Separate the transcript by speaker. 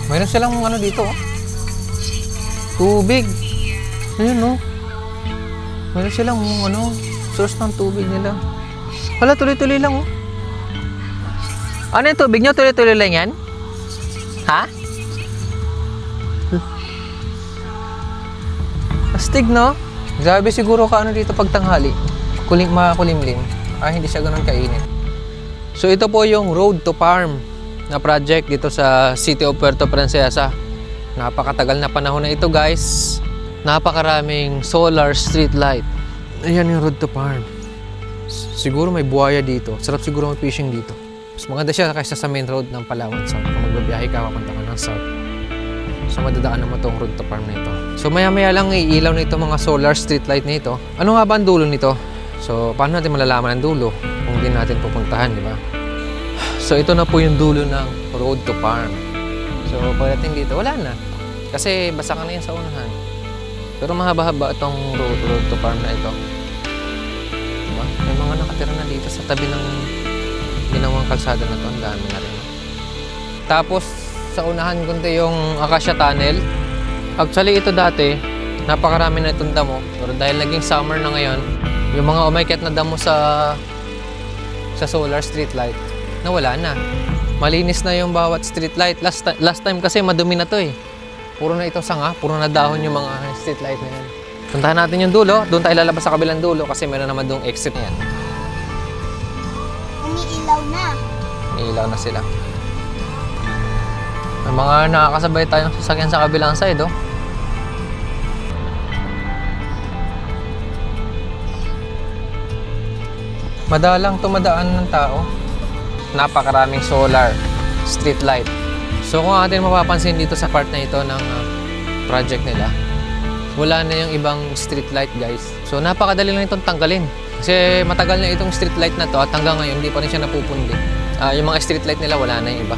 Speaker 1: Mayroon silang ano dito, oh. Tubig. Ayun, no. Mayroon silang ano, source ng tubig nila. Wala, tuloy-tuloy lang, oh. Ano yung tubig nyo? Tuloy-tuloy lang yan? Ha? Astig, no? Grabe siguro ka ano dito pag tanghali. Makulimlim. Hindi siya ganun kainit. So ito po yung Road to Farm na project dito sa City of Puerto Princesa. Napakatagal na panahon na ito, guys. Napakaraming solar street light. Ayan yung Road to Farm. Siguro may buhaya dito. Sarap siguro mag-fishing dito. Mas maganda siya kaysa sa main road ng Palawan South. Kung magbabiyahe ka, papunta ka ng South. So madadaan naman itong Road to Farm na ito. So maya-maya lang iilaw na ito mga solar street light na ito. Ano nga ba ang dulo nito? So paano natin malalaman ang dulo kung hindi natin pupuntahan, di ba? So ito na po yung dulo ng Road to Farm. So pagdating dito, wala na. Kasi basa ka na yan sa unahan. Pero mahaba-haba itong road to Farm na ito. Diba? May mga nakatira na dito sa tabi ng ginawang kalsada na ito. Ang dami na rin. Tapos sa unahan kunti yung Acacia Tunnel. Actually ito dati, napakarami na itong damo. Pero dahil naging summer na ngayon, yung mga umakyat na damo sa solar street light, nawala na. Malinis na yung bawat street light. Last time kasi madumi na to eh. Puro na ito sanga, puro na dahon yung mga street light na yan. Puntahan natin yung dulo. Doon tayo lalabas sa kabilang dulo kasi meron naman doong exit yan.
Speaker 2: Umiilaw na.
Speaker 1: Umiilaw na sila. May mga nakakasabay tayong sasakyan sa kabilang side, oh. Madalang tumadaan ng tao. Napakaraming solar street light. So kung atin mapapansin dito sa part na ito ng project nila, wala na yung ibang street light, guys. So napakadali lang itong tanggalin. Kasi matagal na itong street light na to at hanggang ngayon hindi pa rin siya napupundi. Yung mga street light nila wala na yung iba.